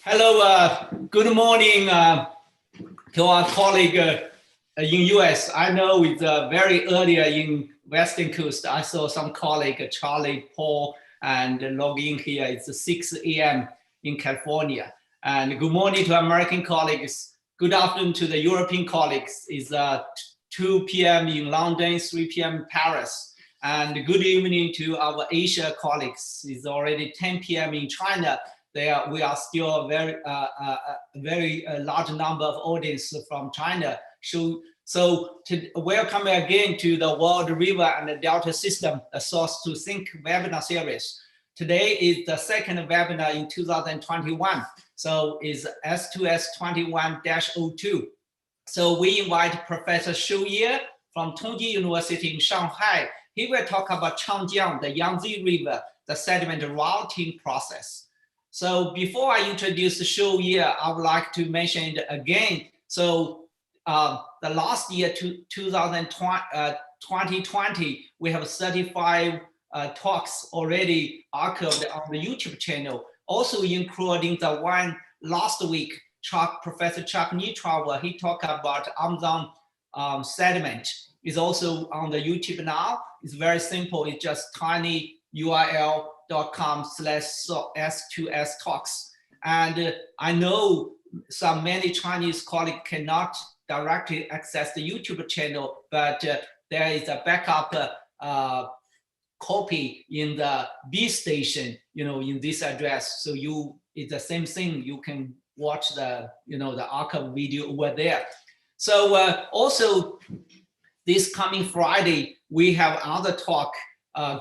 Hello, good morning to our colleague in US. I know it's very early in Western Coast. I saw some colleague, Charlie, Paul, and log in here. It's 6 a.m. in California. And good morning to American colleagues. Good afternoon to the European colleagues. It's 2 p.m. in London, 3 p.m. in Paris. And good evening to our Asia colleagues. It's already 10 p.m. in China. We are still a very large number of audience from China. So welcome again to the World River and the Delta System, a Source to Think webinar series. Today is the second webinar in 2021. So it's S2S21-02. So we invite Professor Shouye from Tongji University in Shanghai. He will talk about Changjiang, the Yangtze River, the sediment routing process. So before I introduce Shouye, I would like to mention it again. So the last year, 2020, we have 35 talks already archived on the YouTube channel, also including the one last week, Professor Chuck Nitrawa, he talked about Amazon sediment. Is also on the YouTube now. It's very simple. It's just tiny url.com/S2S talks. And I know many Chinese colleagues cannot directly access the YouTube channel, but there is a backup copy in the B station, in this address. So it's the same thing. You can watch the, the archive video over there. So also this coming Friday, we have another talk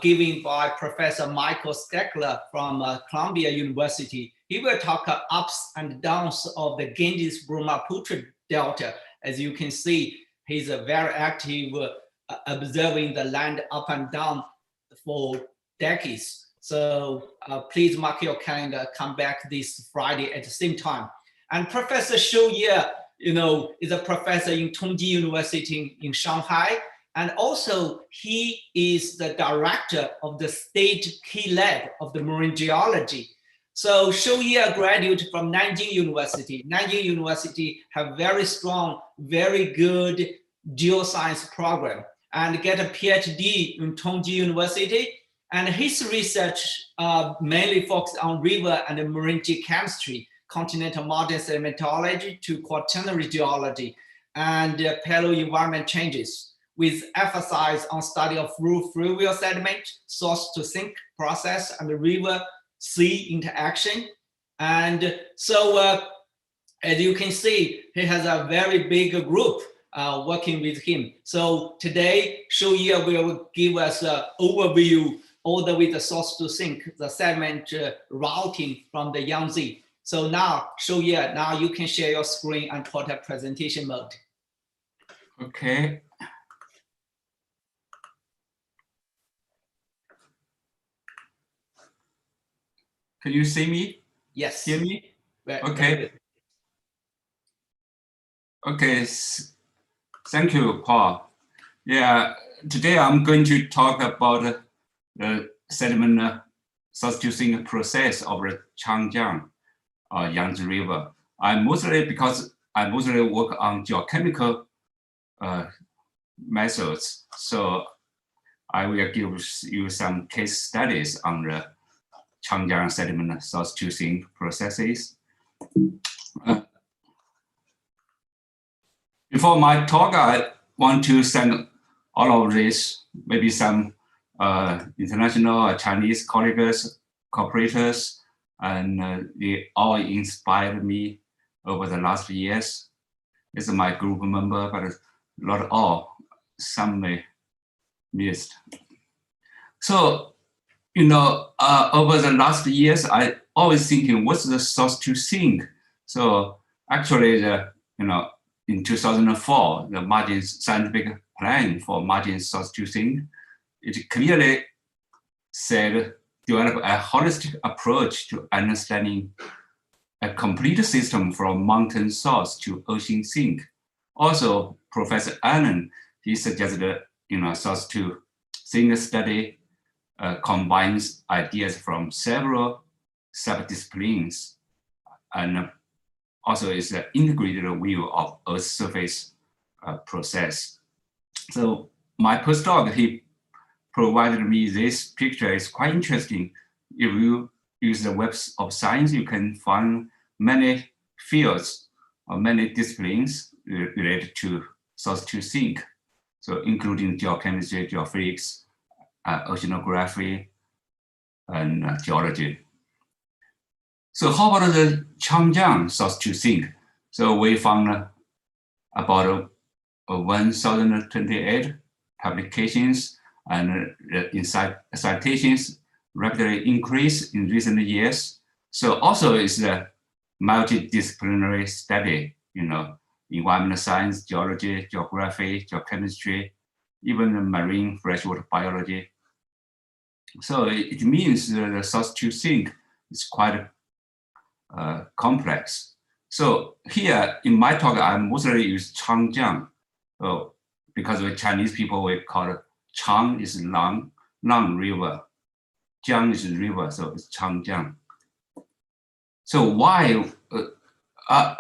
given by Professor Michael Steckler from Columbia University. He will talk ups and downs of the Ganges-Brahmaputra Delta. As you can see, he's very active observing the land up and down for decades. So please mark your calendar, come back this Friday at the same time. And Professor Shouye, is a professor in Tongji University in Shanghai. And also he is the director of the state key lab of the marine geology. So Shouye graduated from Nanjing University. Nanjing University have very strong, very good geoscience program and get a PhD in Tongji University. And his research mainly focused on river and marine geochemistry, continental modern sedimentology to quaternary geology, and paleo-environment changes, with emphasis on study of fluvial sediment, source to sink process, and the river-sea interaction. And so, as you can see, he has a very big group working with him. So today, Shouye will give us an overview all the way the source to sink, the sediment routing from the Yangtze. So now, Shouye, now you can share your screen and put a presentation mode. Okay. Can you see me? Yes. Hear me? Okay. Okay. Thank you, Paul. Yeah. Today I'm going to talk about the sediment substituting process of the Changjiang, Yangtze River. Because I mostly work on geochemical methods, so I will give you some case studies on the Changjiang sediment substituting processes. Before my talk, I want to thank all of this, maybe some international Chinese colleagues, cooperators, and they all inspired me over the last years. This is my group member, but not all, some may missed. So, over the last years, I always thinking, what's the source to think? So actually, in 2004, the margin scientific plan for margin source to think, it clearly said develop a holistic approach to understanding a complete system from mountain source to ocean sink. Also, Professor Allen, he suggested, source to think study combines ideas from several subdisciplines and also is an integrated view of Earth's surface process. So my postdoc, he provided me this picture. It's quite interesting. If you use the Web of Science, you can find many fields or many disciplines related to source to sink. So including geochemistry, geophysics, oceanography, and geology. So how about the Changjiang source to sink? So we found about 1,028 publications, and citations rapidly increase in recent years. So also it's a multidisciplinary study, environmental science, geology, geography, geochemistry, even marine freshwater biology. So it means the source to sink is quite complex. So here in my talk, I mostly use Changjiang. So because the Chinese people, we call it Chang is long river, Jiang is river, so it's Changjiang. So why?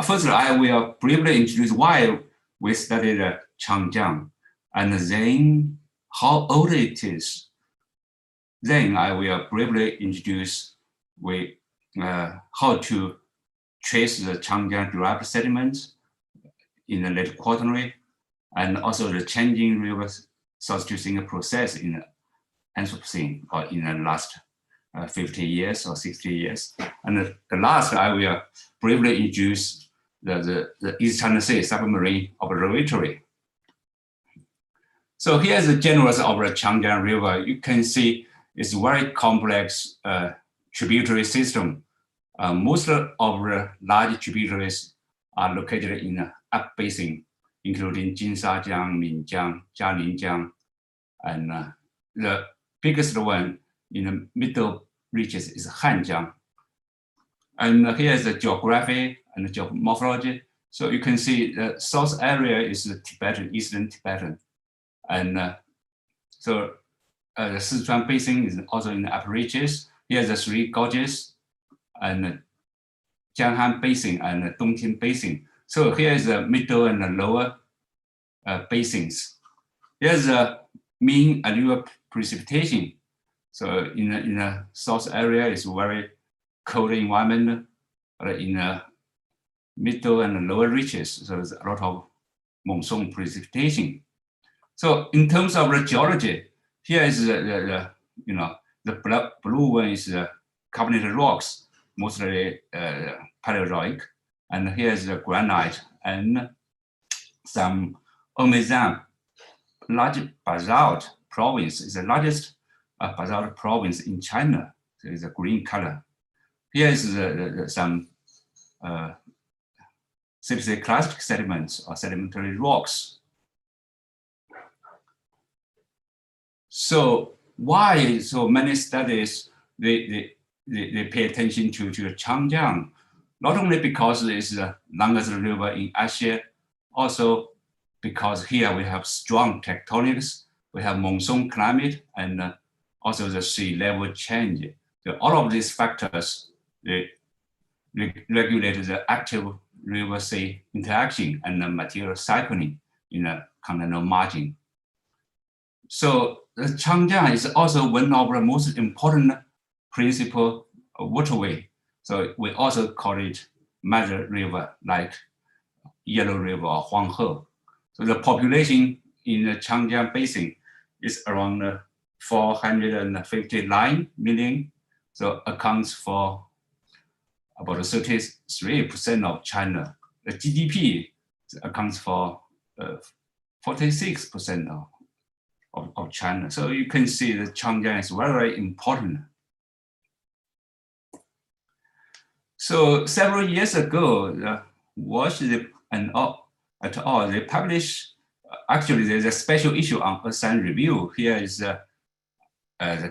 First, I will briefly introduce why we studied Changjiang, and then how old it is. Then I will briefly introduce how to trace the Changjiang derived sediments in the late Quaternary, and also the changing river source to sink process in the Anthropocene, or in the last 50 years or 60 years. And the last, I will briefly introduce the East China Sea Submarine Observatory. So here's the generals of the Changjiang River. You can see it's very complex tributary system. Most of the large tributaries are located in the up basin, including Jinshajiang, Minjiang, Jialinjiang, and the biggest one in the middle reaches is Hanjiang. And here's the geography and the geomorphology. So you can see the south area is the Tibetan, Eastern Tibetan. And so the Sichuan Basin is also in the upper reaches. Here's the three gorges, and Jianghan Basin and the Dongtang Basin. So here is the middle and the lower basins. Here's the mean annual precipitation. So in the south area, it's very cold environment, but in the middle and the lower reaches, so there's a lot of monsoon precipitation. So in terms of the geology, here is the blue one is the carbonated rocks, mostly Paleozoic, and here is the granite and some Omezan, large basalt province is the largest basalt province in China. So it's a green color. Here is some silicic sediments or sedimentary rocks. So why so many studies they pay attention to Changjiang? Not only because it's the longest river in Asia, also because here we have strong tectonics, we have monsoon climate, and also the sea level change. So all of these factors they regulate the active river-sea interaction and the material cycling in the continental margin. So the Changjiang is also one of the most important principal waterway. So we also call it mother river, like Yellow River or Huanghe. So the population in the Changjiang Basin is around 459 million. So accounts for about 33% of China. The GDP accounts for 46% of China. So you can see that Changjiang is very, very important. So several years ago, Walsh and et al. They published, actually there's a special issue on Earth Science Review. Here is the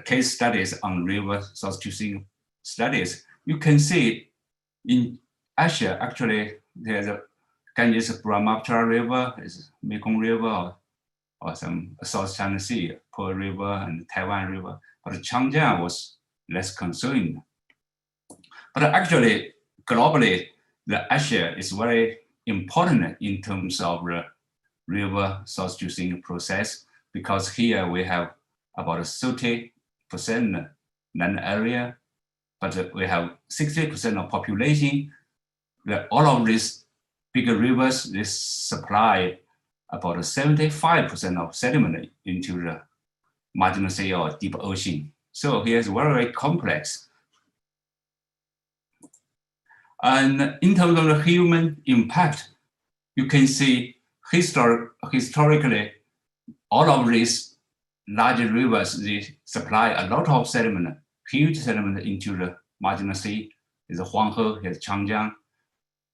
case studies on river source to sink studies. You can see in Asia, actually there's a Ganges Brahmaputra River, is Mekong River, or some South China Sea, Pearl River and Taiwan River. But Changjiang was less concerned. But actually, globally, the ashare is very important in terms of the river source juicing process, because here we have about 30% land area, but we have 60% of population. All of these bigger rivers, they supply about 75% of sediment into the marginal sea or deep ocean. So here's very complex. And in terms of the human impact, you can see historically, all of these large rivers, they supply a lot of sediment, huge sediment into the marginal sea. There's Huyong, here's Changjiang,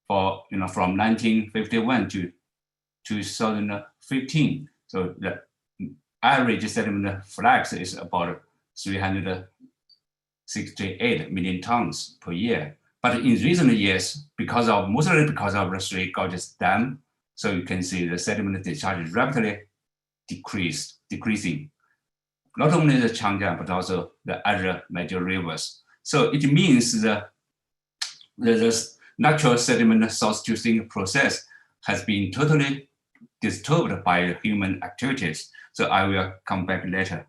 for from 1951 to 2015. So the average sediment flux is about 368 million tons per year. But in recent years, mostly because of the Three Gorges Dam, so you can see the sediment discharge is rapidly decreasing. Not only the Changjiang, but also the other major rivers. So it means the natural sediment source juicing process has been totally disturbed by human activities. So I will come back later.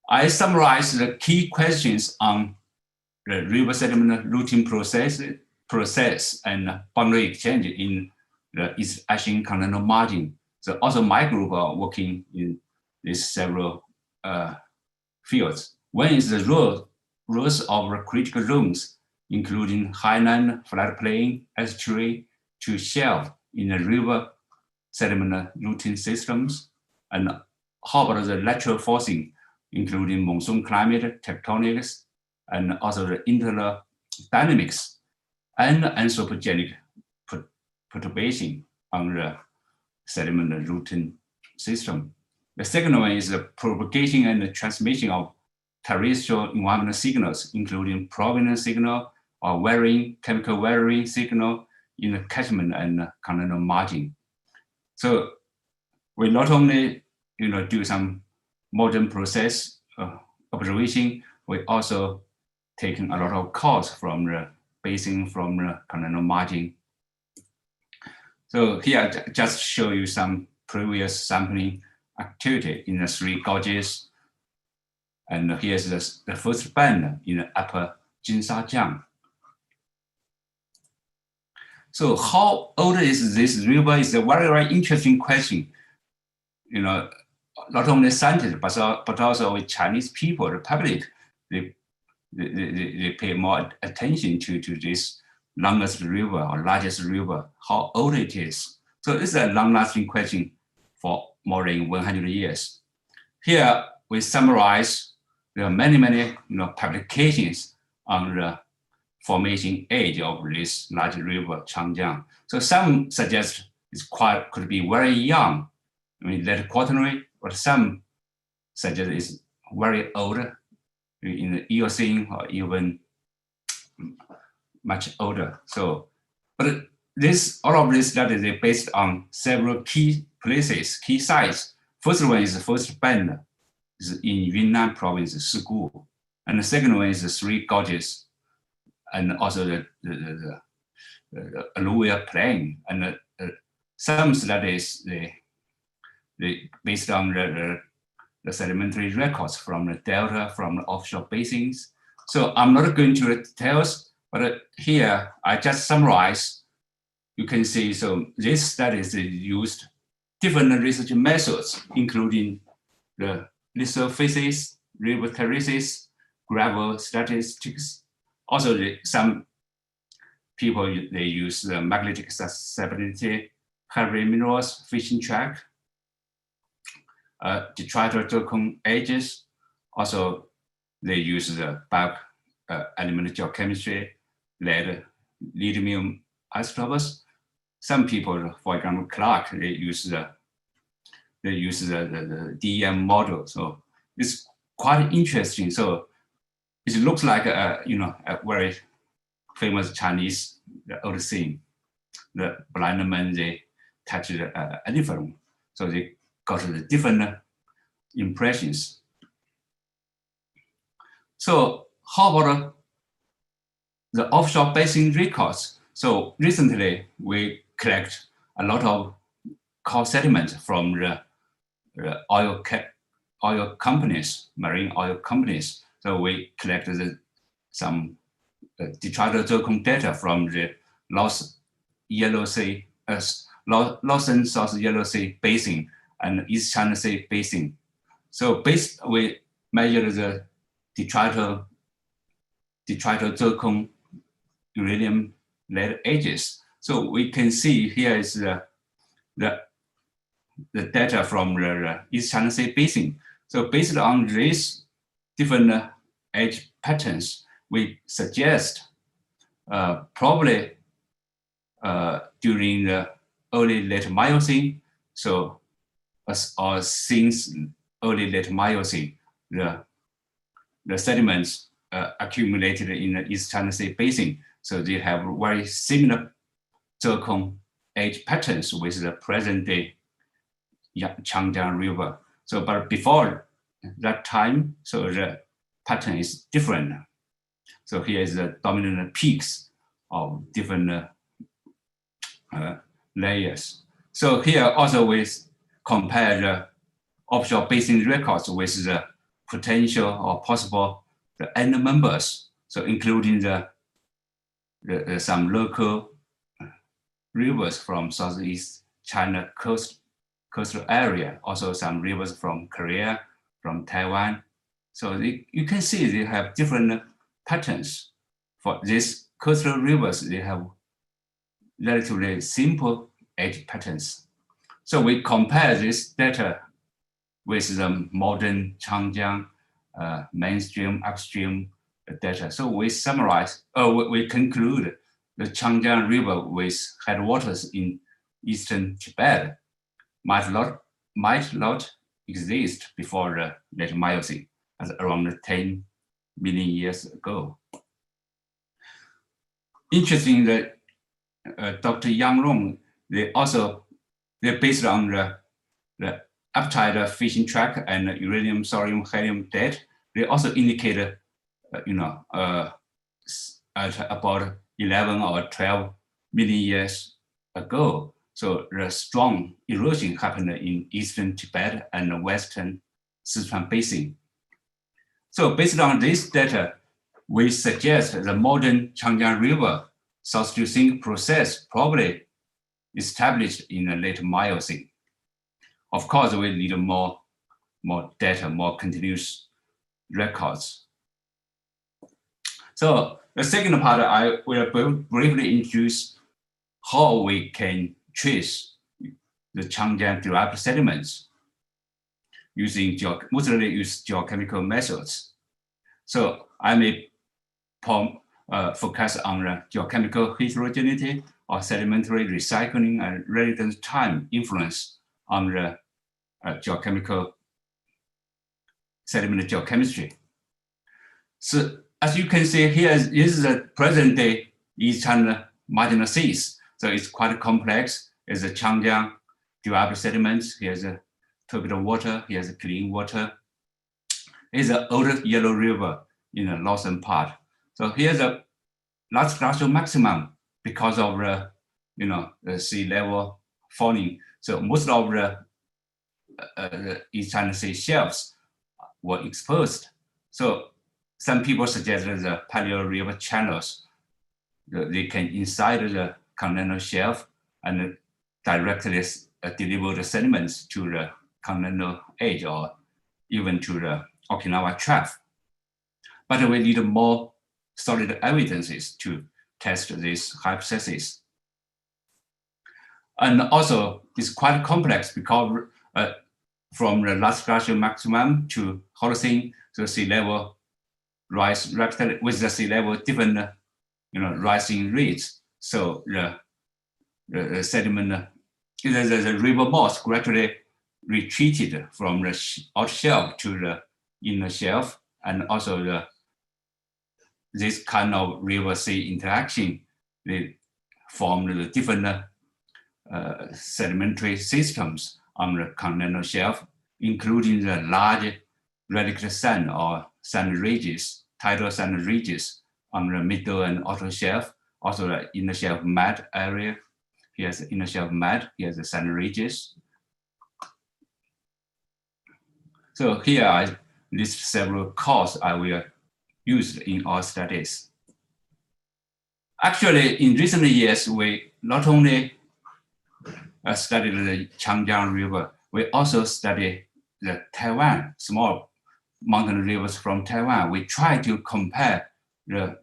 I summarize the key questions on the river sediment routing process and boundary exchange in the East Asian continental margin. So also my group are working in these several fields. One is the rules of critical zones, including highland, floodplain, estuary to shelf in the river sediment routing systems. And how about the lateral forcing, including monsoon climate, tectonics, and also the internal dynamics and anthropogenic perturbation on the sediment routing system. The second one is the propagation and the transmission of terrestrial environmental signals, including provenance signal or chemical varying signal in the catchment and continental margin. So we not only do some modern process observation, we also taking a lot of calls from the basin, from the continental margin. So here I just show you some previous sampling activity in the Three Gorges. And here's the first band in the upper Jinshajiang. So how old is this river is a very, very interesting question. Not only scientists, but also with Chinese people, the public, they pay more attention to this longest river or largest river, how old it is. So this is a long-lasting question for more than 100 years. Here we summarize there are many publications on the formation age of this large river, Changjiang. So some suggest could be very young, late Quaternary, but some suggest it's very old, in the Eocene or even much older. So, but all of this studies are based on several key places, key sites. First one is the first band, is in Yunnan province, Sigu. And the second one is the Three Gorges, and also the alluvial plain. And some studies, they based on the sedimentary records from the delta, from the offshore basins. So I'm not going to the details, but here I just summarize. You can see, so these studies used different research methods, including the resurfaces, river terraces, gravel statistics. Also, some people, they use the magnetic susceptibility, heavy minerals, fishing track, detrital zircon edges. Also, they use the bulk element geochemistry, lead, lithium isotopes. Some people, for example, Clark, they use the DEM model. So it's quite interesting. So it looks like a very famous Chinese old scene. The blind men, they touched an elephant, so they got the different impressions. So how about the offshore basin records? So recently we collect a lot of coal sediment from the oil companies, marine oil companies. So we collected some detrital zircon data from the Lawson South Yellow Sea Basin and East China Sea Basin. So we measure the detrital zircon uranium lead edges. So we can see here is the data from the East China Sea Basin. So based on these different edge patterns, we suggest probably during the early late Miocene, so or since early late Miocene, the sediments accumulated in the East China Sea Basin. So they have very similar zircon edge patterns with the present day Yangtze River. So, but before that time, so the pattern is different. So here is the dominant peaks of different layers. So here also we compare the offshore basin records with the potential or possible the end members. So including the some local rivers from Southeast China coastal area, also some rivers from Korea, from Taiwan. So you can see they have different patterns. For these coastal rivers, they have relatively simple edge patterns. So we compare this data with the modern Changjiang mainstream upstream data. So we summarize, we conclude the Changjiang River with headwaters in eastern Tibet might not exist before the late Miocene, as around 10 million years ago. Interesting that Dr. Yang Rong, they're based on the uptide fishing track and uranium, thorium, helium data. They also indicate, at about 11 or 12 million years ago. So the strong erosion happened in eastern Tibet and western Sichuan Basin. So based on this data, we suggest the modern Changjiang River south to sink process probably established in the late Miocene. Of course, we need more data, more continuous records. So the second part, I will briefly introduce how we can trace the Changjiang derived sediments using mostly use geochemical methods. So I may focus on the geochemical heterogeneity or sedimentary recycling and residence time influence on the sediment geochemistry. So as you can see here, this is the present day East China marginal seas. So it's quite complex. It's a Changjiang derived sediments. Here's a turbid water. Here's a clean water. Here's the old Yellow River in the northern part. So here's a large glacial maximum because of the sea level falling. So most of the East China Sea shelves were exposed. So some people suggest that the Paleo River channels, they can inside the continental shelf and directly deliver the sediments to the continental edge or even to the Okinawa Trough. But we need more solid evidences to test this hypothesis. And also, it's quite complex because from the last glacial maximum to Holocene, the sea level rise rapidly with the sea level different, rising rates. So the sediment, the river moss gradually retreated from the outer shelf to the inner shelf, and also this kind of river-sea interaction, they formed the different sedimentary systems on the continental shelf, including the large relict sand or sand ridges, tidal sand ridges on the middle and outer shelf, also the inner shelf mud area. Here's the inner shelf mud. Here's the sand ridges. So here I list several cores I will use in our studies. Actually, in recent years, we not only studied the Yangtze River, we also study the Taiwan, small mountain rivers from Taiwan. We try to compare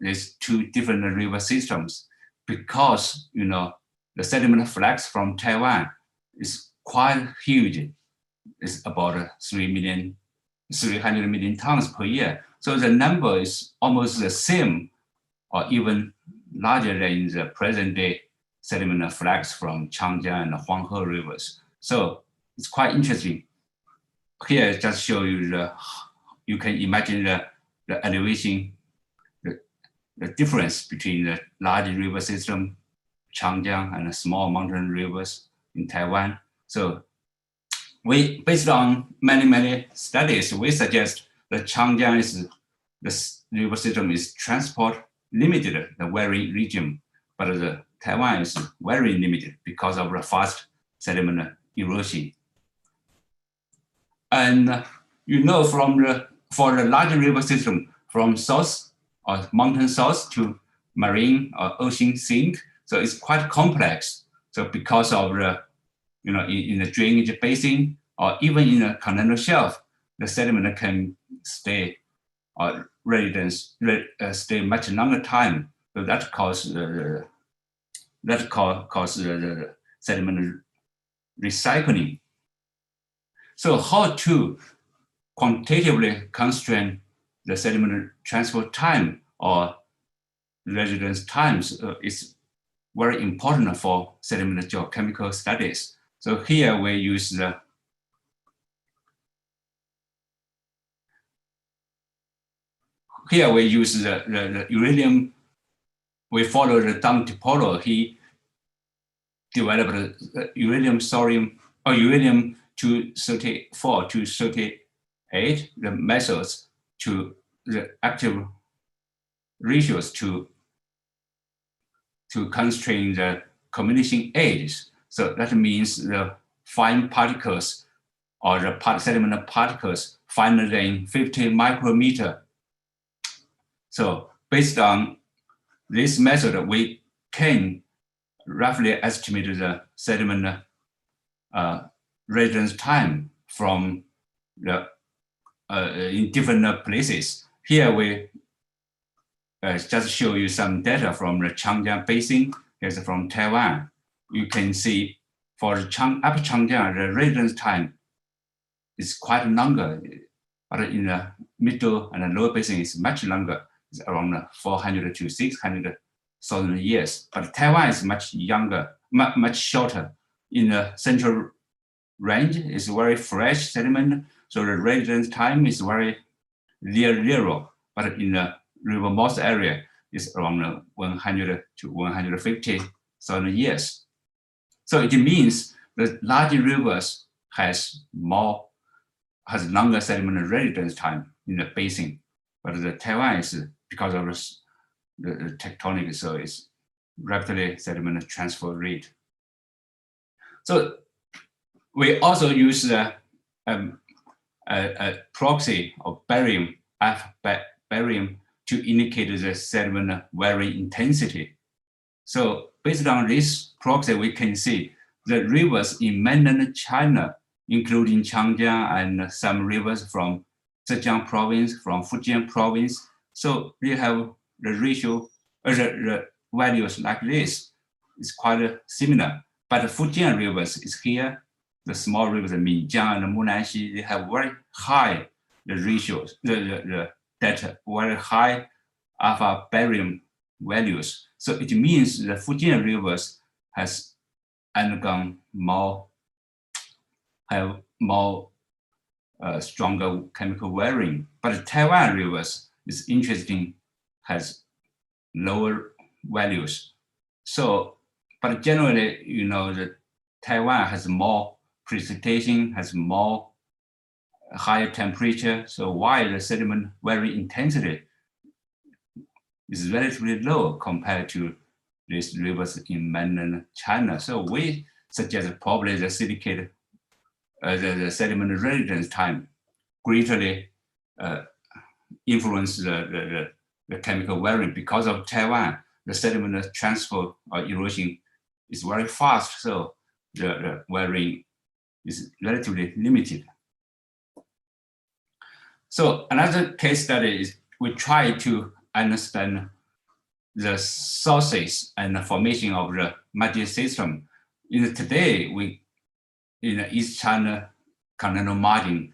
these two different river systems because, you know, the sediment flux from Taiwan is quite huge. It's about 300 million tons per year. So the number is almost the same or even larger than the present day sediment flux from Yangtze and Huyong rivers. So it's quite interesting. Here, just show you you can imagine the elevation, the difference between the large river system, Yangtze, and the small mountain rivers in Taiwan. So based on many studies, we suggest that Yangtze the river system is transport limited, the valley region, but the Taiwan is very limited because of the fast sediment erosion. And you know, for the large river system, from source or mountain source to marine or ocean sink, so it's quite complex. So because of the, you know, in the drainage basin or even in the continental shelf, the sediment can stay or stay much longer time. So that causes the sediment recycling. So how to quantitatively constrain the sediment transport time or residence times is very important for sediment geochemical studies. So here we use the uranium. We follow the Dongtang. He developed uranium 234 to 38, the methods to the active ratios to constrain the combination edges. So that means the fine particles or the sediment particles finer than 50 micrometer. So based on this method, we can roughly estimate the sediment residence time from the in different places. Here we just show you some data from the Yangtze Basin. Here's from Taiwan. You can see for the upper Yangtze, the residence time is quite longer, but in the middle and the lower basin is much longer. It's around 400 to 600,000 years. But Taiwan is much younger, much shorter. In the central range, it's very fresh sediment, so the residence time is very near zero. But in the river mouth area, it's around 100 to 150,000 years. So it means the large rivers has longer sediment residence time in the basin, but the Taiwan is because of the tectonic, so it's rapidly sediment transfer rate. So we also use a proxy of barium, barium, to indicate the sediment varying intensity. So based on this proxy, we can see the rivers in mainland China, including Yangtze and some rivers from Zhejiang province, from Fujian province. So they have the ratio, the values like this. It's quite similar. But the Fujian rivers is here. The small rivers, Minjiang and Munanxi, they have very high the ratios, the data, very high alpha barium values. So it means the Fujian rivers has undergone have more stronger chemical varying. But the Taiwan rivers is interesting, has lower values. So, but generally, you know, the Taiwan has more precipitation, has more higher temperature. So why the sediment varying intensity is relatively low compared to these rivers in mainland China. So we suggest probably the silicate, the sediment residence time greatly influence the chemical variant. Because of Taiwan, the sediment transfer or erosion is very fast, so the variant is relatively limited. So another case study is we try to understand the sources and the formation of the muddy system. Today, in the East China continental margin,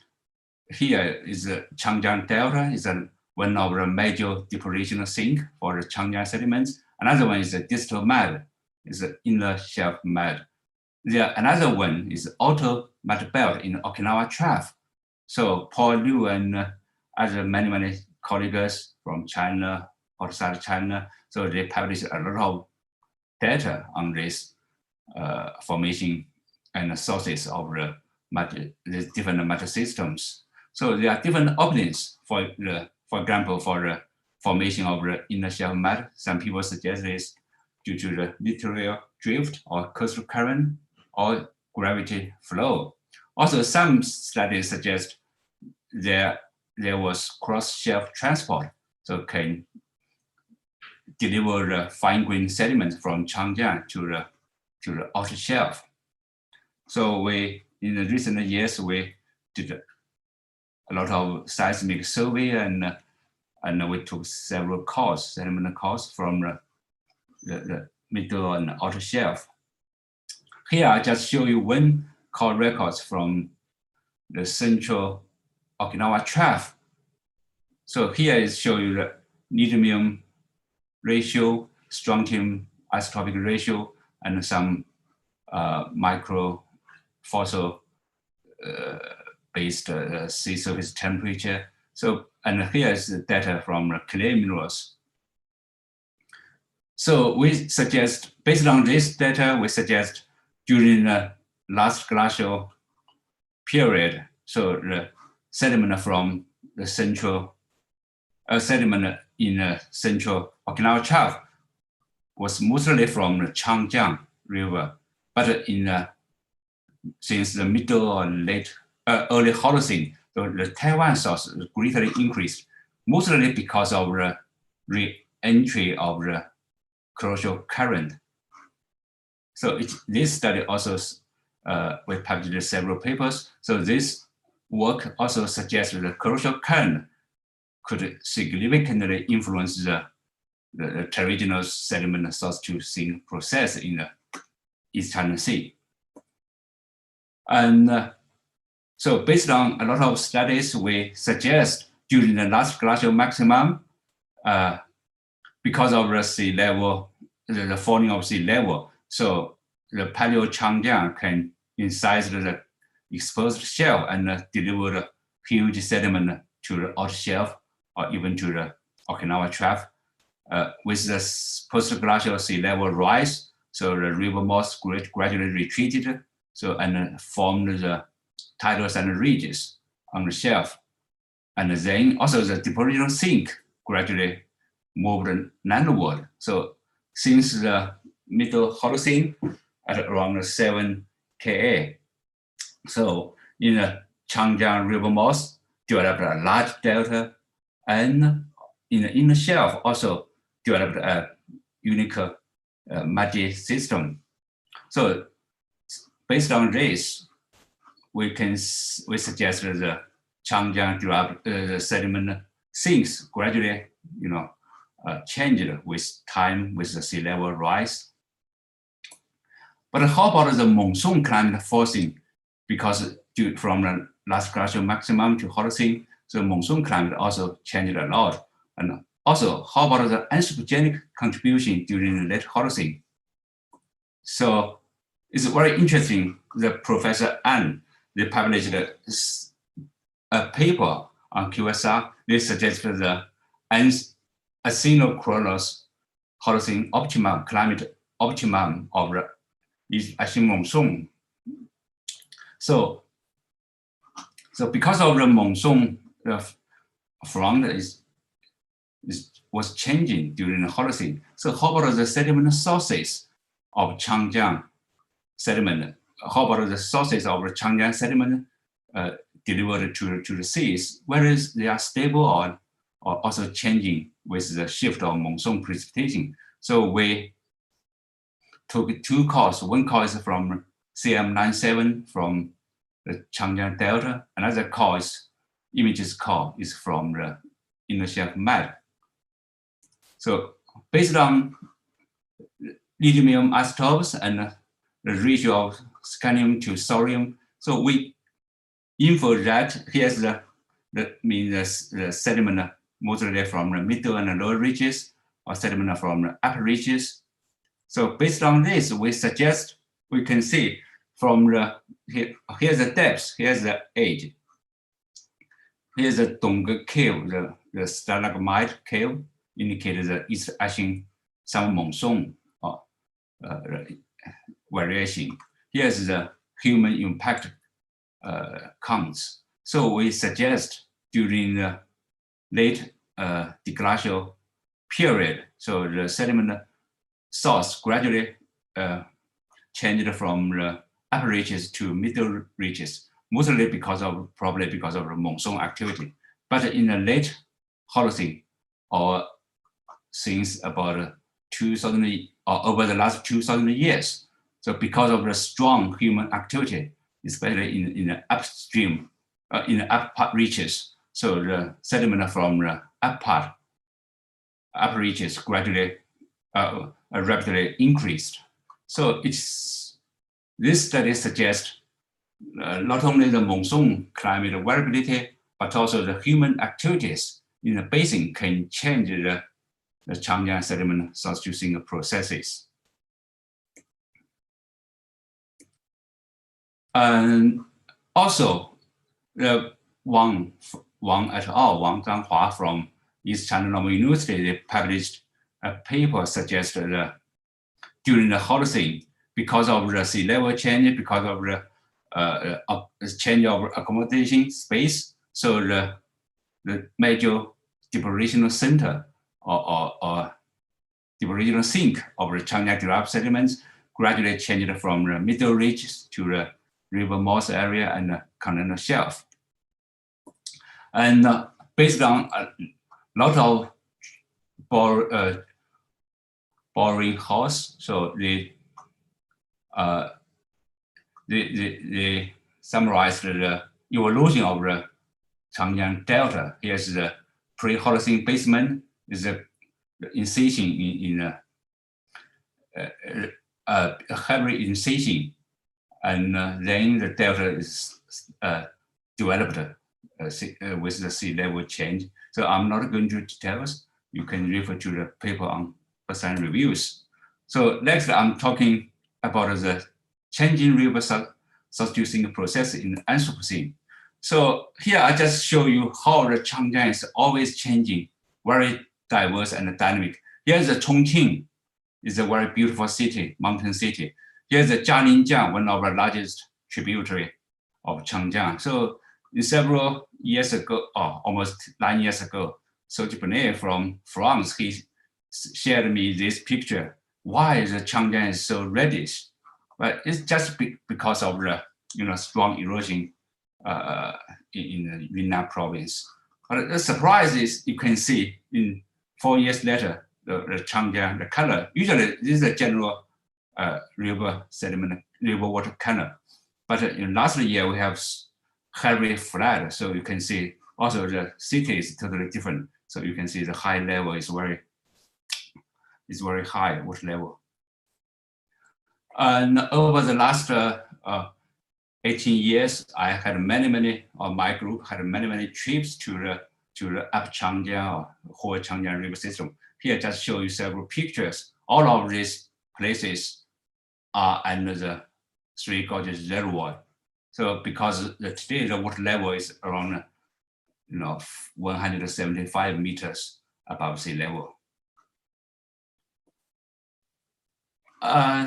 here is the Changjiang Delta, is one of the major depositional sink for the Changjiang sediments. Another one is the distal mud, is the inner shelf mud. Another one is outer mud belt in Okinawa Trough. So Paul Liu and other many colleagues from China, outside China, so they published a lot of data on this formation and the sources of the different matter systems. So there are different openings for example, for the formation of the inner shelf mud. Some people suggest it's due to the littoral drift or coastal current or gravity flow. Also, some studies suggest there was cross-shelf transport, so can deliver the fine-grained sediment from Changjiang to the outer shelf. So in the recent years, we did a lot of seismic survey and we took several cores, sediment cores from the middle and outer shelf. Here, I just show you one core records from the central Okinawa Trough. So here is show you the nidimium ratio, strontium isotopic ratio, and some micro fossil based sea surface temperature. So, and here is the data from clay minerals. So we suggest, based on this data, we suggest during the last glacial period, so the sediment from the central, sediment in the central Okinawa Trough was mostly from the Yangtze River, but since the middle or late, early Holocene, so the Taiwan source greatly increased, mostly because of the re-entry of the coastal current. So this study also, we published several papers. So this work also suggests that the coastal current could significantly influence the terrestrial sediment source to sink process in the East China Sea. And so based on a lot of studies, we suggest during the last glacial maximum, because of the sea level, the falling of sea level, so the Paleo Changjiang can incise the exposed shelf and deliver the huge sediment to the outer shelf or even to the Okinawa Trough. With the post-glacial sea level rise, so the river mouth gradually retreated, so and formed the tidal sand ridges on the shelf. And then also the depositional sink gradually moved landward. So since the middle Holocene at around 7 Ka, so in the Changjiang River mouth developed a large delta, and in the inner shelf also developed a unique muddy system. So based on this, we suggest that the Changjiang the sediment sinks gradually, changed with time with the sea level rise. But how about the monsoon climate forcing? Because from the last glacial maximum to Holocene, so monsoon climate also changed a lot. And also, how about the anthropogenic contribution during the late Holocene? So it's very interesting that Professor An, they published a paper on QSR. They suggested the asynchronous Holocene optimum, climate optimum of the Asian monsoon. So because of the monsoon front is was changing during the Holocene. So how about the sediment sources of Changjiang sediment? How about the sources of Changjiang sediment delivered to the seas? Whether they are stable or also changing with the shift of monsoon precipitation. So we took two cores. One core is from CM97 from the Changjiang Delta. Another core is images core is from the inner shelf map. So based on lithium isotopes and the ratio of scandium to thorium, so we infer that here's the sediment mostly from the middle and the lower reaches, or sediment from the upper reaches. So based on this, we suggest we can see from the here's the depth, here's the age. Here's the Dongtang cave, the stalagmite cave, indicated the East Asian summer monsoon variation. Here's the human impact counts. So we suggest during the late deglacial period, so the sediment source gradually changed from the upper reaches to middle reaches, mostly probably because of the monsoon activity. But in the late Holocene, or since about 2000 or over the last 2,000 years, so because of the strong human activity, especially in the upstream, in the upper reaches, so the sediment from the upper reaches gradually, rapidly increased. So this study suggests not only the monsoon climate variability, but also the human activities in the basin can change the Changjiang sediment substituting processes. And also, Wang et al., Wang Zhanghua from East China Normal University, they published a paper suggested during the Holocene, because of the sea level change, because of the change of accommodation space, so the major depositional center or depositional sink of the Changjiang derived sediments gradually changed from the middle reaches to the river mouth area and the continental shelf. And based on a lot of boring holes, so they summarized the evolution of the Changjiang Delta. Here's the pre-Holocene basement, is the incision in a heavy incision, and then the delta is developed with the sea level change. So I'm not going to details. You can refer to the paper on percent reviews. So next, I'm talking about the changing river substituting process in the Anthropocene. So here I just show you how the Changjiang is always changing, very diverse and dynamic. Here's the Chongqing, is a very beautiful city, mountain city. Here's the Jialinjiang, one of the largest tributary of Changjiang. So in several years ago, or almost 9 years ago, Sediment from France, he shared me this picture. Why the Changjiang is so reddish? But it's just because of the strong erosion in the Yunnan province. But the surprise is you can see in 4 years later, the Changjiang, the color, usually this is a general river sediment, river water color. But in last year, we have heavy flood. So you can see also the city is totally different. So you can see the high level is very high water level. And over the last 18 years, I had many, or my group had many trips to the Up Changjiang or whole Changjiang river system. Here, just show you several pictures. All of these places are under the Three Gorges Reservoir. So because today the water level is around 175 meters above sea level.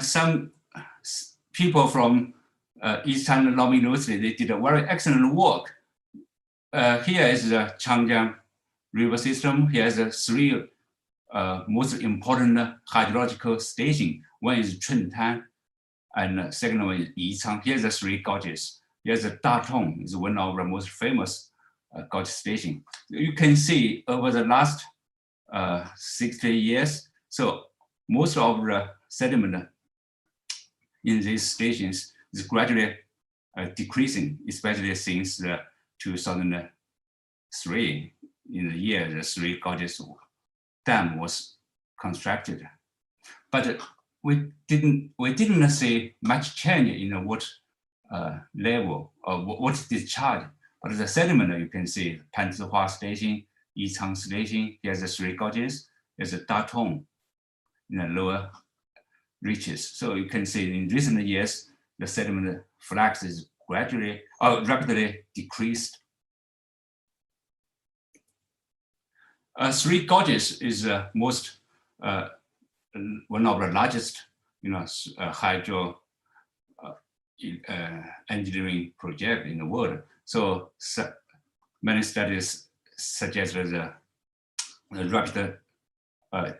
Some people from East China Normal University, they did a very excellent work. Here is the Changjiang river system. Here is the 3 most important hydrological station. One is Chuntan, and second one is Yichang. Here's the three gorges. Here's the Datong, is one of the most famous gorge station. You can see over the last 60 years, so most of the sediment in these stations is gradually decreasing, especially since 2003. In the year the Three Gorges Dam was constructed, but we didn't see much change in the water level or water discharge. But the sediment, you can see Panzihua Station, Yichang Station. Here's the Three Gorges. There's a Datong in the lower reaches. So you can see in recent years the sediment flux is gradually or rapidly decreased. Three Gorges is most one of the largest, hydro engineering project in the world. So many studies suggest the rapid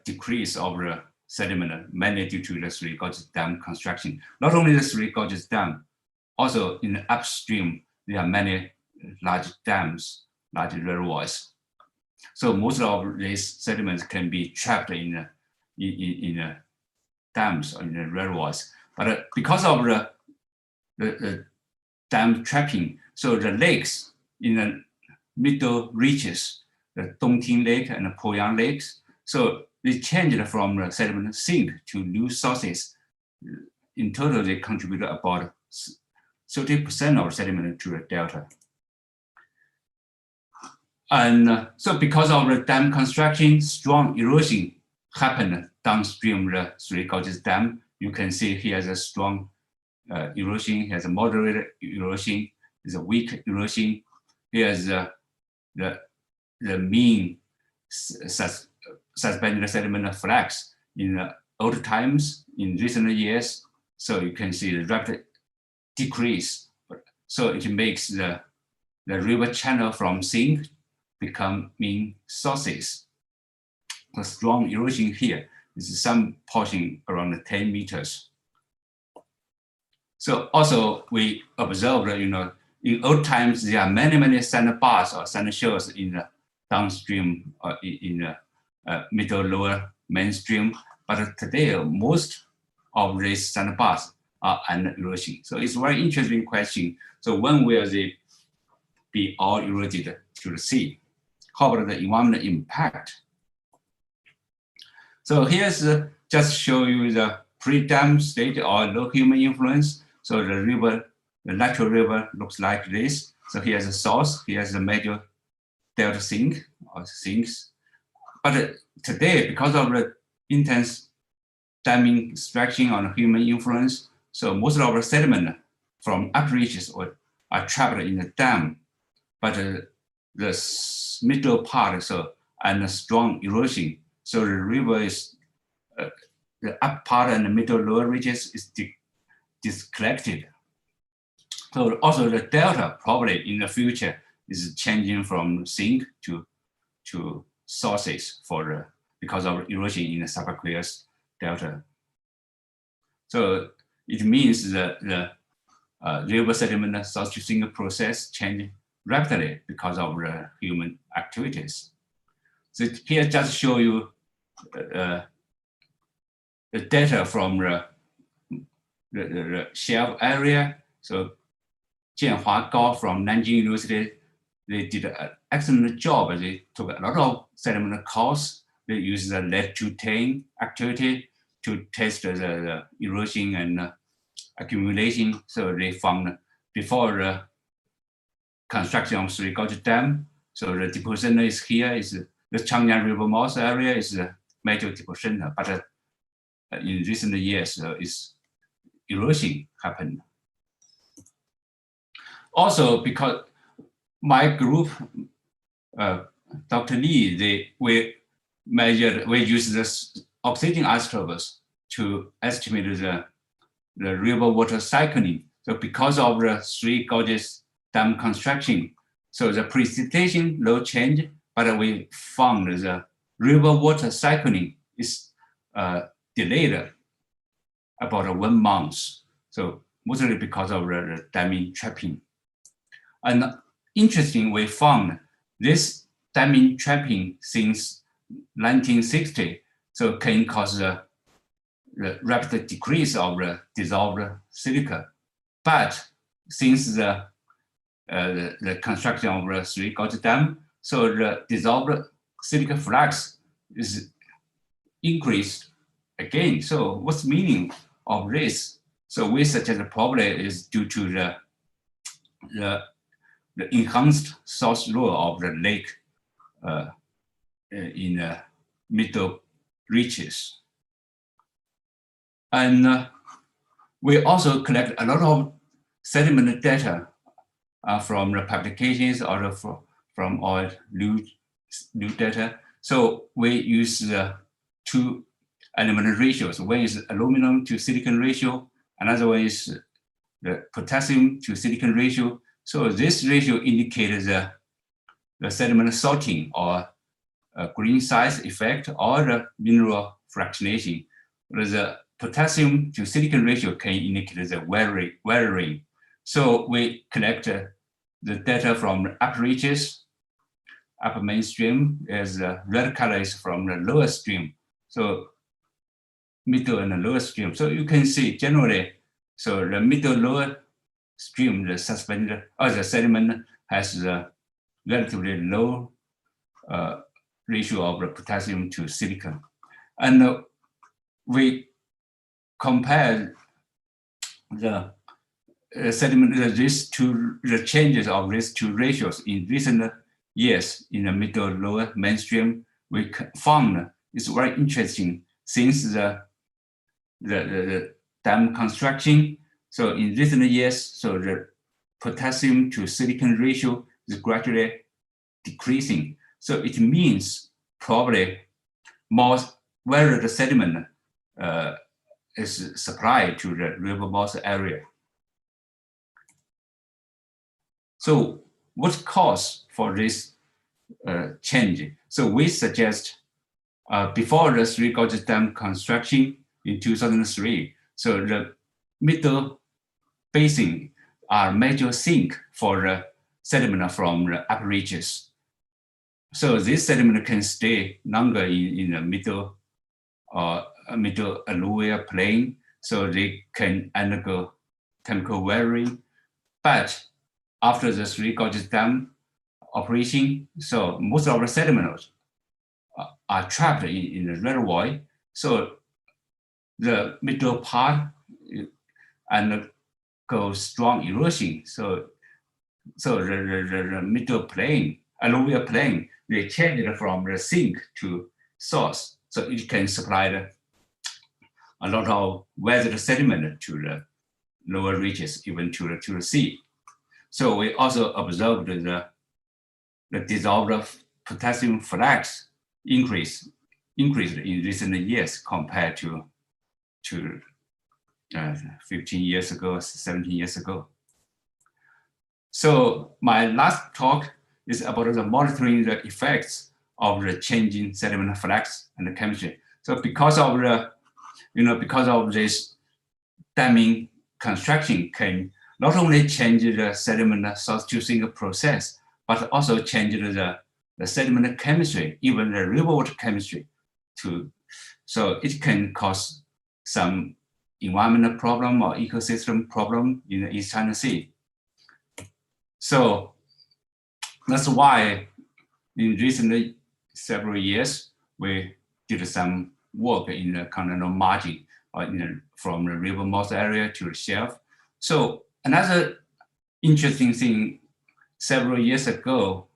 decrease of the sediment, mainly due to the Three Gorges Dam construction. Not only the Three Gorges Dam, also in the upstream there are many large dams, large reservoirs. So most of these sediments can be trapped in dams or in the reservoirs. But because of the dam trapping, so the lakes in the middle reaches, the Dongtang Lake and the Huyong lakes, so they changed from the sediment sink to new sources. In total, they contribute about 30% of sediment to the delta. And so because of the dam construction, strong erosion happened downstream the Three Gorges Dam. You can see here's a strong erosion, here's a moderate erosion, there's a weak erosion. Here's the mean suspended sediment flux in old times, in recent years. So you can see the rapid decrease. So it makes the river channel from sink become mean sources. The strong erosion here is some portion around 10 meters. So also we observed, in old times, there are many sandbars or sand shores in the downstream or in the middle lower mainstream. But today, most of these sandbars are under erosion. So it's a very interesting question. So when will they be all eroded to the sea? How about the environmental impact? So here's just show you the pre-dam state or low human influence. So the river, the natural river looks like this. So here's the source, here's the major delta sink or sinks. But today, because of the intense damming extraction on human influence, so most of the sediment from upper reaches are trapped in the dam. But the middle part, and the strong erosion. So the river is, the up part and the middle lower reaches is disconnected. So also the delta probably in the future is changing from sink to sources because of erosion in the subaqueous delta. So it means that the river sediment source to sink process change rapidly because of the human activities. So here just show you the data from the shelf area. So Jianhua Gao from Nanjing University, they did an excellent job. They took a lot of sediment cores. They used the lead-to-tin activity to test the erosion and accumulation. So they found before the construction of Three Gorges Dam, so the deposition is here, is the Changjiang River mouth area is a major deposition, but in recent years, is erosion happened. Also, because my group, Dr. Lee, we use this oxygen isotopes to estimate the river water cycling. So because of the Three Gorges Dam construction, so the precipitation low change, but we found the river water cycling is delayed about 1 month. So mostly because of the diamond trapping. And interesting, we found this diamond trapping since 1960, so can cause the rapid decrease of the dissolved silica. But since the construction of the Three Gorges Dam, so the dissolved silica flux is increased again. So what's the meaning of this? So we suggest probably is due to the enhanced source flow of the lake in the middle reaches. And we also collect a lot of sediment data from the publications or from our new data. So we use the 2 element ratios. One is aluminum to silicon ratio, another one is the potassium to silicon ratio. So this ratio indicates the sediment sorting or green size effect or the mineral fractionation. The potassium to silicon ratio can indicate the weathering. So we collect the data from the upper reaches, upper mainstream, as the red color is from the lower stream. So middle and the lower stream. So you can see generally, so the middle lower stream, the suspended or the sediment has a relatively low ratio of the potassium to silicon. And we compare the sediment, the changes of these 2 ratios in recent years in the middle lower mainstream. We found it's very interesting since the dam construction. So in recent years, so the potassium to silicon ratio is gradually decreasing. So it means probably more where the sediment is supplied to the river mouth area. So what cause for this change? So we suggest before the Three Gorges Dam construction in 2003, so the middle basin are major sink for the sediment from the upper reaches. So this sediment can stay longer in the middle alluvial plain, so they can undergo chemical weathering. But after the Three Gorges Dam operation, so most of the sediments are trapped in the reservoir. So the middle part undergoes strong erosion. So the middle plain, alluvial plain, they change it from the sink to source. So it can supply a lot of weathered sediment to the lower reaches, even to the sea. So we also observed the dissolved potassium flux increased in recent years compared to 15 years ago, 17 years ago. So my last talk is about the monitoring the effects of the changing sediment flux and the chemistry. So because of this damming construction can not only change the sediment substituting process, but also change the sediment chemistry, even the river water chemistry too. So it can cause some environmental problem or ecosystem problem in the East China Sea. So that's why in recent several years, we did some work in the continental margin or from the river mouth area to the shelf. So another interesting thing, several years ago,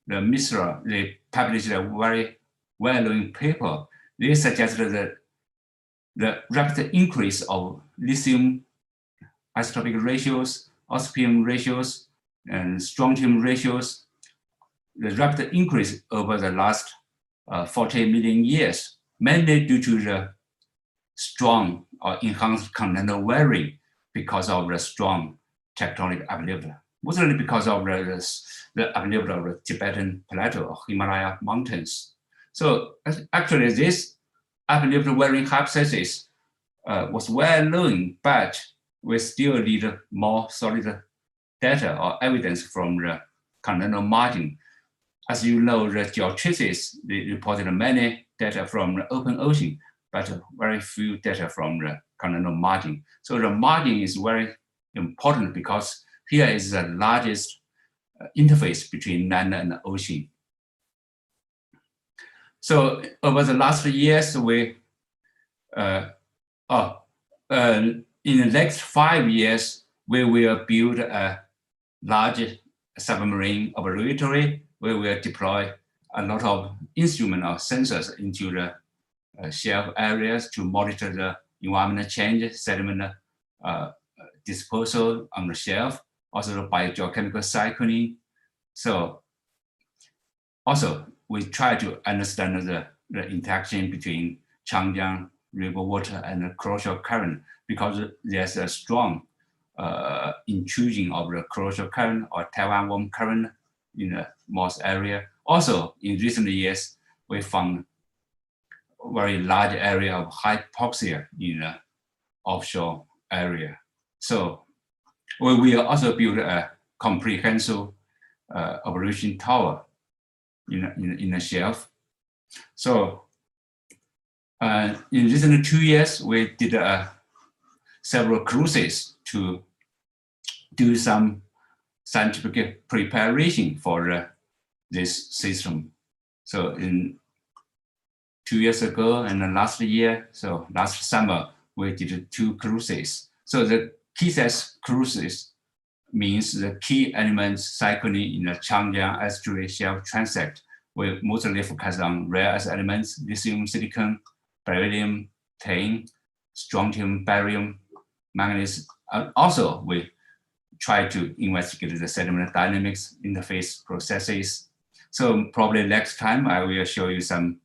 the MISRA, they published a very well-known paper. They suggested that the rapid increase of lithium isotopic ratios, osmium ratios, and strontium ratios, the rapid increase over the last 40 million years, mainly due to the strong or enhanced continental weathering because of the strong tectonic uplift, mostly because of the uplift of the Tibetan plateau or Himalaya mountains. So actually, this uplift varying hypothesis was well known, but we still need more solid data or evidence from the continental margin. As you know, the geotraces, they reported many data from the open ocean, but very few data from the continental margin. So the margin is very important because here is the largest interface between land and ocean. So over the last years, in the next 5 years, we will build a large submarine observatory where we will deploy a lot of instruments or sensors into the shelf areas to monitor the environmental change, sediment disposal on the shelf, also the biogeochemical cycling. So also we try to understand the interaction between Changjiang River water and the cross-shore current, because there's a strong intrusion of the cross-shore current or Taiwan warm current in the Moss area. Also, in recent years, we found a very large area of hypoxia in the offshore area. So we will also build a comprehensive operation tower in the shelf. So in recent 2 years, we did several cruises to do some scientific preparation for this system. So in 2 years ago and last year, so last summer, we did 2 cruises. So the key size cruises means the key elements cycling in the Changjiang estuary shelf transect. We mostly focus on rare earth elements, lithium, silicon, beryllium, tin, strontium, barium, manganese. Also, we try to investigate the sediment dynamics, interface processes. So probably next time I will show you some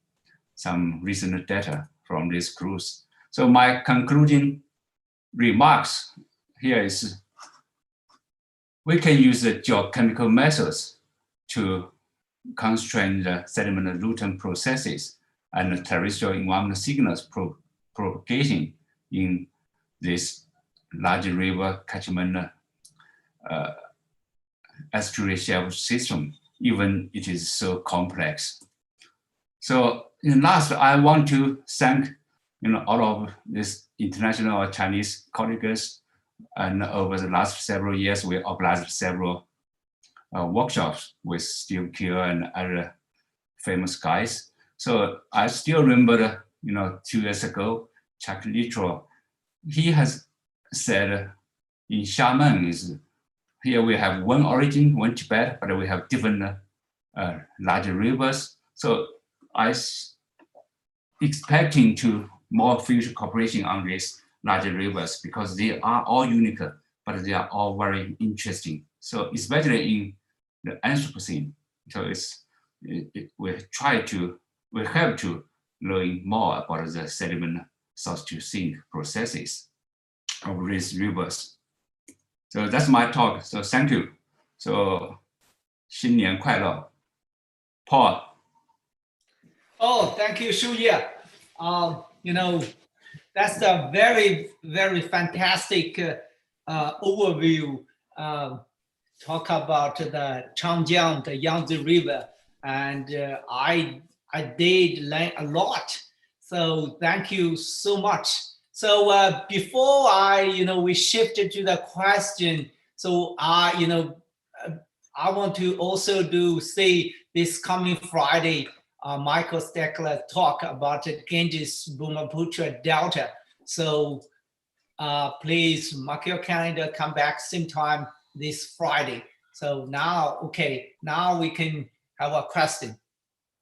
recent data from this cruise. So my concluding remarks here is we can use the geochemical methods to constrain the sediment root processes and the terrestrial environmental signals propagating in this large river catchment estuary shelf system, even it is so complex. So in last, I want to thank all of these international or Chinese colleagues. And over the last several years, we organized several workshops with Steve Keir and other famous guys. So I still remember, 2 years ago, Chuck Littrow, he has said in Xiamen is here we have one origin, one Tibet, but we have different large rivers. So I expecting to more future cooperation on these larger rivers because they are all unique, but they are all very interesting. So especially in the Anthropocene, so we have to learn more about the sediment source to sink processes of these rivers. So that's my talk. So thank you. So 新年快乐 Paul. Oh, thank you, Shouye. That's a very, very fantastic overview. Talk about the Changjiang, the Yangtze River, and I did learn a lot. So thank you so much. So before we shifted to the question. So I want to also say this coming Friday, Michael Steckler talk about the Ganges Brahmaputra Delta. So please mark your calendar, come back same time this Friday. So now we can have a question.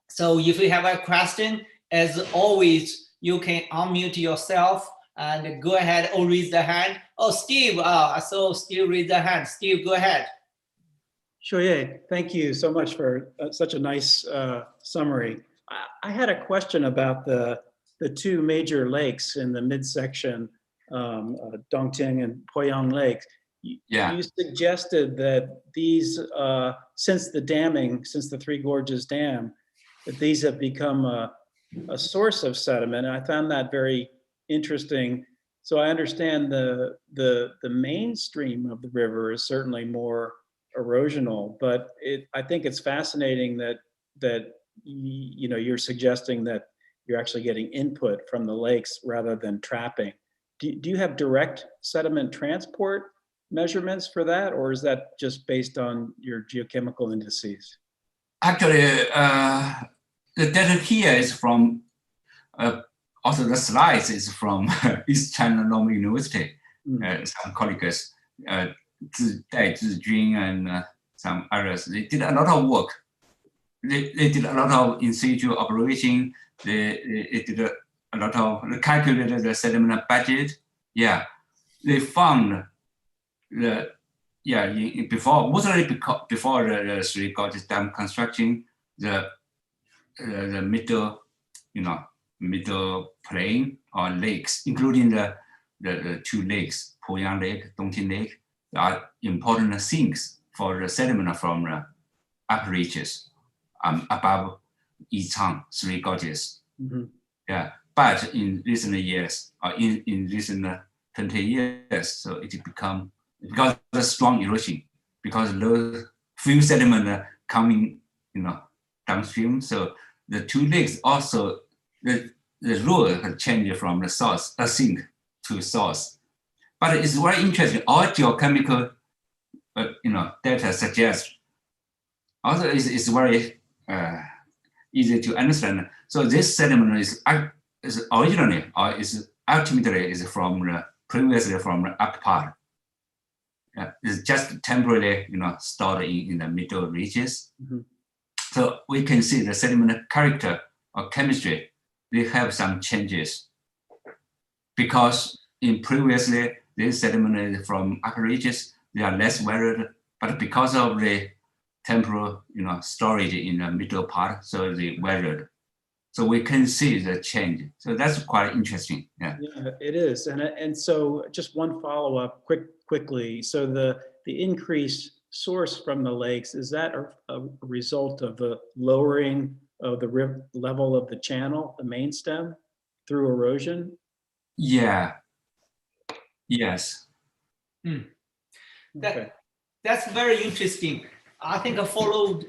So if you have a question, as always, you can unmute yourself and go ahead or raise the hand. Oh, Steve, I saw Steve raise the hand. Steve, go ahead. Shouye, thank you so much for such a nice summary. I had a question about the 2 major lakes in the midsection, Dongtang and Huyong Lake. Yeah. You suggested that these, since the Three Gorges Dam, that these have become a source of sediment. And I found that very interesting. So I understand the mainstream of the river is certainly more erosional, but I think it's fascinating that you're suggesting that you're actually getting input from the lakes rather than trapping. Do you have direct sediment transport measurements for that, or is that just based on your geochemical indices? Actually, the data here is from, also the slides is from East China Normal University, some colleagues, Dai Zijun and some others. They did a lot of work. They did a lot of in situ operation. They did a lot of, they calculated the sediment budget. Yeah, they found before, mostly before the Three Gorges Dam construction, the middle, middle plain or lakes, including the two lakes, Huyong Lake, Dongtang Lake, are important sinks for the sediment from the upper reaches above Yichang, Three Gorges. Yeah, but in recent years, or in recent 20 years, so it become, because of the strong erosion, because low few sediment coming, downstream. So the two lakes also, the road has changed from the source, a sink to source. But it's very interesting. All geochemical, data suggests. Also, it's very easy to understand. So this sediment is originally, or is ultimately is from the previously from the upper part. It's just temporarily, stored in the middle reaches. So we can see the sediment character or chemistry, they have some changes, because in previously this sediment from upper reaches, they are less varied, but because of the temporal, storage in the middle part, so they varied. So we can see the change. So that's quite interesting. Yeah, it is. And so just one follow-up quickly. So the increased source from the lakes, is that a result of the lowering of the level of the channel, the main stem, through erosion? Yeah. Yes. Okay. That's very interesting. I think I followed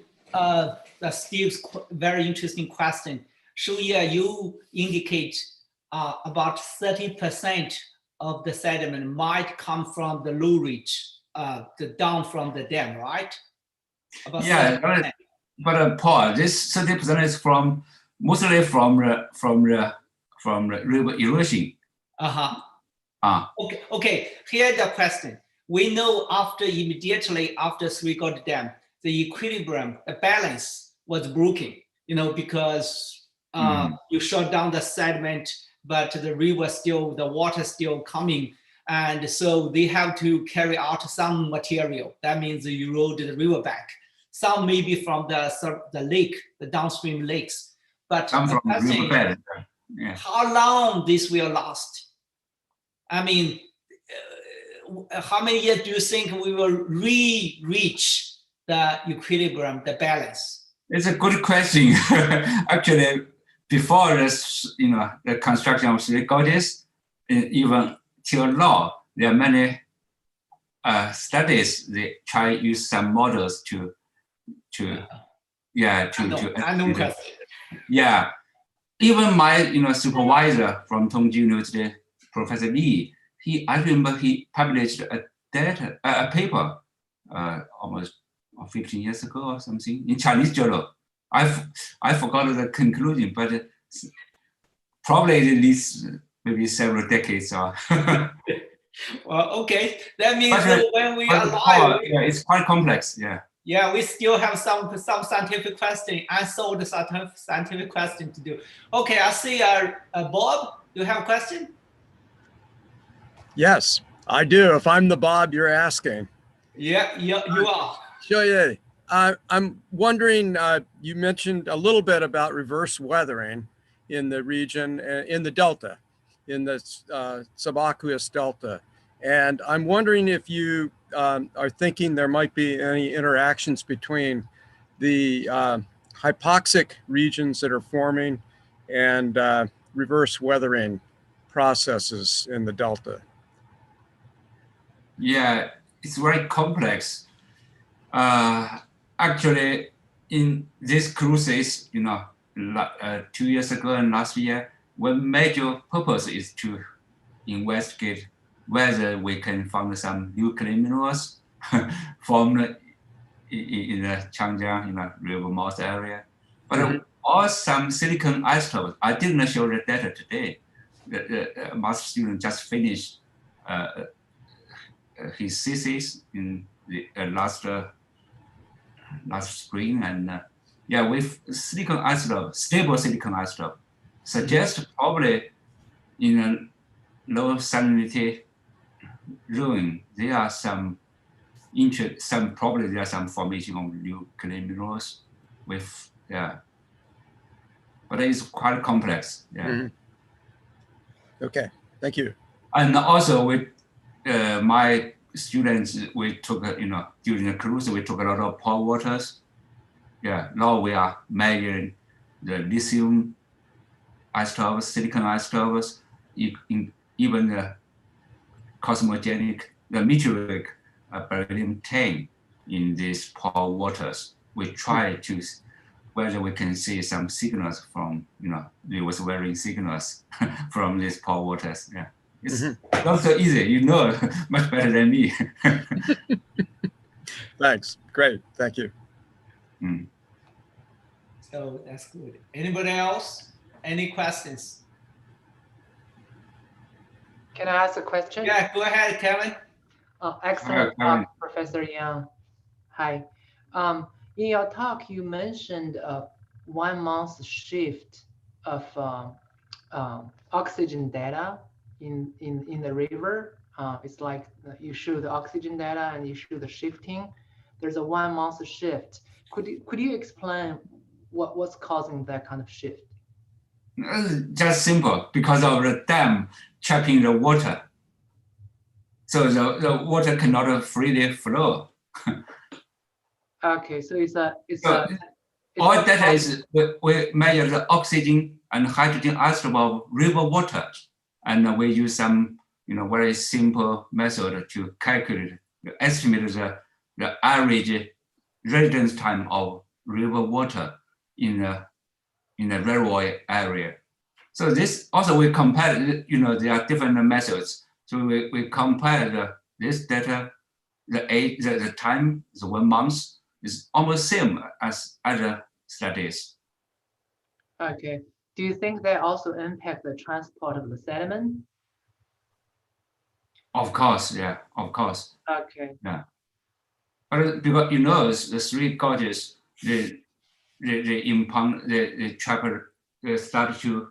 Steve's very interesting question. Shouye, you indicate about 30% of the sediment might come from the low ridge, down from the dam, right? About 30%. But Paul, this 30% is mostly from the river erosion. Okay. Here's the question. We know immediately after Three Gorges Dam, the equilibrium, the balance was broken. Because you shut down the sediment, but the water still coming. And so they have to carry out some material. That means you erode the river back. Some maybe from the lake, the downstream lakes. But Come from the river bed. Yeah. How long this will last? I mean, how many years do you think we will reach the equilibrium, the balance? It's a good question. Actually, before this, the construction of Three Gorges, even till now, there are many studies. They try to use some models to yeah. Even my supervisor from Tongji University, Professor Li, I remember he published a paper almost 15 years ago or something in Chinese journal. I forgot the conclusion, but probably at least maybe several decades or. Well, okay, that means when we are alive, it's quite complex. Yeah. Yeah, we still have some scientific question, unsolved scientific question to do. Okay, I see Bob. Do you have a question? Yes, I do. If I'm the Bob you're asking. Yeah, you are. Shouye, I'm wondering, you mentioned a little bit about reverse weathering in the region, in the Delta, in the subaqueous Delta. And I'm wondering if you are thinking there might be any interactions between the hypoxic regions that are forming and reverse weathering processes in the delta? Yeah, it's very complex. Actually, in these cruises, 2 years ago and last year, one major purpose is to investigate whether we can find some nuclear minerals formed in the Changjiang, river mouth area. But also some silicon isotopes. I didn't show the data today. The master student just finished his thesis in the last spring, and with silicon isotope, stable silicon isotope, suggest probably in a low salinity zone there are some probably there are some formation of nuclear minerals with but it's quite complex. Okay, thank you. And also with my students, we took during the cruise we took a lot of pore waters. Now we are measuring the lithium isotopes, silicon isotopes, even the cosmogenic, the meteoric beryllium-10 in these pore waters. We try to whether we can see some signals from, reverse weathering signals from these pore waters. It's not so easy, much better than me. Thanks. Great. Thank you. So that's good. Anybody else? Any questions? Can I ask a question? Yeah, go ahead, Kevin. Excellent talk, Professor Yang. Hi. In your talk, you mentioned a 1 month shift of oxygen data in the river. It's like you show the oxygen data and you show the shifting. There's a 1 month shift. Could you explain what's causing that kind of shift? Just simple, because of the dam trapping the water. So the water cannot freely flow. Okay, so it's all data is we measure the oxygen and hydrogen isotope of river water, and we use some very simple method to calculate, estimate the average residence time of river water in the reservoir area. So this also we compare, there are different methods. So we compare this data, the time, the 1 month is almost same as other studies. Okay. Do you think they also impact the transport of the sediment? Of course, yeah, of course. Okay. Yeah. But because the three gorges, they impound, they trap, they start to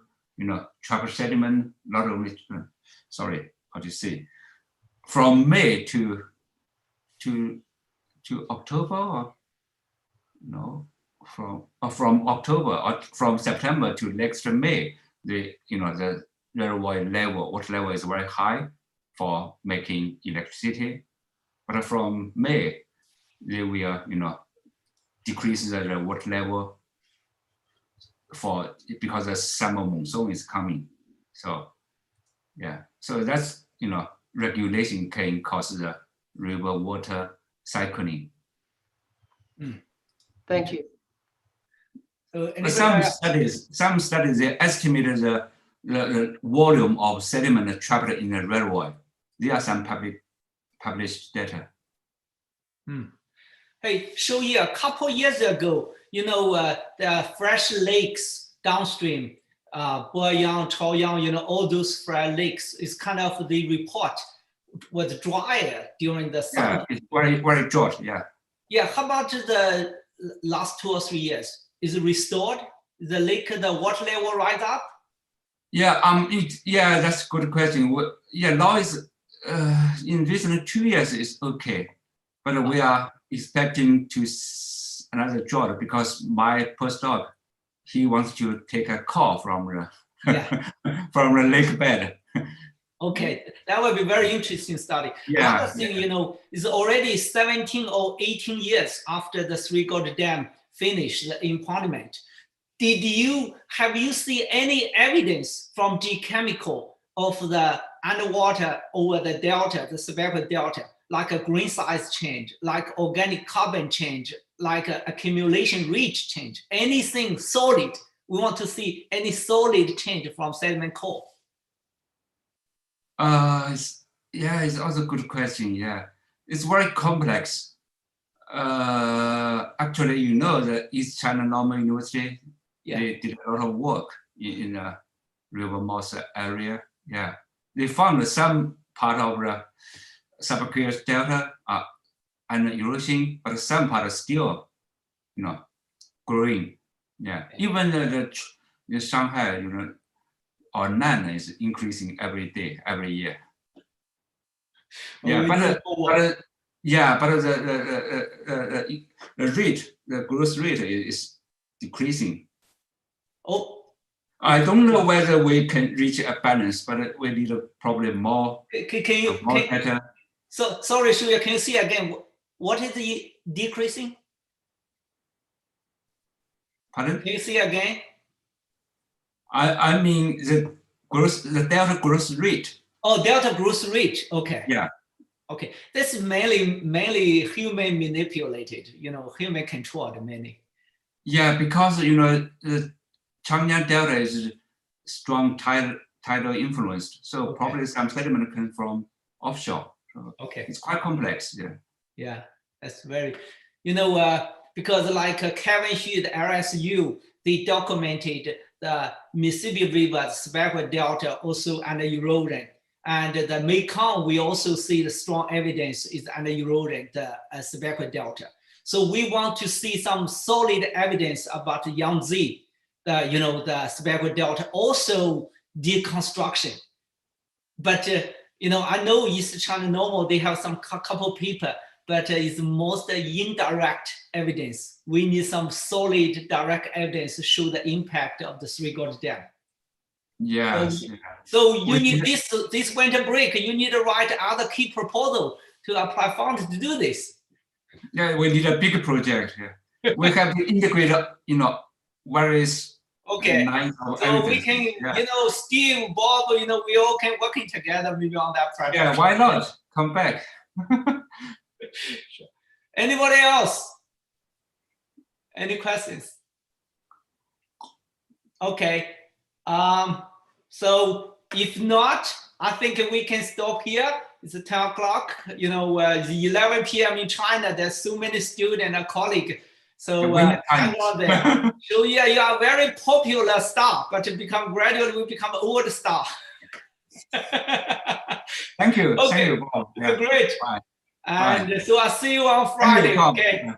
trap sediment, not only from May to October, or from October or from September to next May, the reservoir level, water level is very high for making electricity. But from May, they will decrease the water level because the summer monsoon is coming. So so that's regulation can cause the river water cycling. Thank you. So Some studies they estimated the volume of sediment trapped in the reservoir. There are some published data. Hey, Shouye, a couple years ago, the fresh lakes downstream, Huyong, Chaoyang, all those fresh lakes is kind of the report was drier during the summer. Yeah, it's very, very dry, yeah. Yeah, how about the last 2 or 3 years? Is it restored? The lake, the water level rise up? Yeah, that's a good question. Now is in recent 2 years is okay, but we are expecting to another drought because my postdoc, he wants to take a call from the from the lake bed. Okay, that would be very interesting study. Another thing, is already 17 or 18 years after the Three Gorges Dam finish the impoundment. Have you seen any evidence from geochemical of the underwater over the delta, the subaqueous delta, like a grain size change, like organic carbon change, like a accumulation rate change, anything solid? We want to see any solid change from sediment core. It's also a good question. Yeah, it's very complex. Actually, you know, the East China Normal University, they did a lot of work in the river mouth area. Yeah, they found some part of the subaqueous delta under erosion, but some part is still, you know, growing. Yeah, even the Shanghai, you know, or land is increasing every day, every year. Yeah, but the rate, the growth rate is decreasing. Oh, I don't know whether we can reach a balance, but we need probably more. Better. So sorry, Shouye, can you see again? What is the decreasing? Pardon? Can you see again? I mean the delta growth rate. Oh, delta growth rate. Okay. Yeah. Okay. This is mainly human manipulated. You know, human controlled mainly. Yeah, because you know the Changyang Delta is strong tidal influenced, so probably some sediment comes from offshore. So it's quite complex. Yeah. Yeah, that's very, you know, because like Kevin Huyong, the RSU, they documented the Mississippi River, subaqueous delta also under erosion. And the Mekong, we also see the strong evidence is under erosion, the subaqueous delta. So we want to see some solid evidence about the Yangtze, you know, the subaqueous delta, also deconstruction. But, you know, I know East China Normal, they have some couple people, but it's most indirect evidence. We need some solid direct evidence to show the impact of the Three Gorges Dam. Yes. So you need this winter break, you need to write other key proposal to apply funds to do this. Yeah, we need a big project. Yeah. We have to integrate, you know, various lines of so evidence. We can, you know, Steve, Bob, you know, we all can working together maybe on that project. Yeah, why not? Come back. Sure. Anybody else? Any questions? Okay. So if not, I think we can stop here. It's 10 o'clock. You know, it's 11 p.m. in China. There's so many students and colleagues. So hang on there. So yeah, you are a very popular star, but gradually we become an old star. Thank you. Okay. Thank you, Bob. Yeah. Great. Bye. And so I'll see you on Friday. Okay.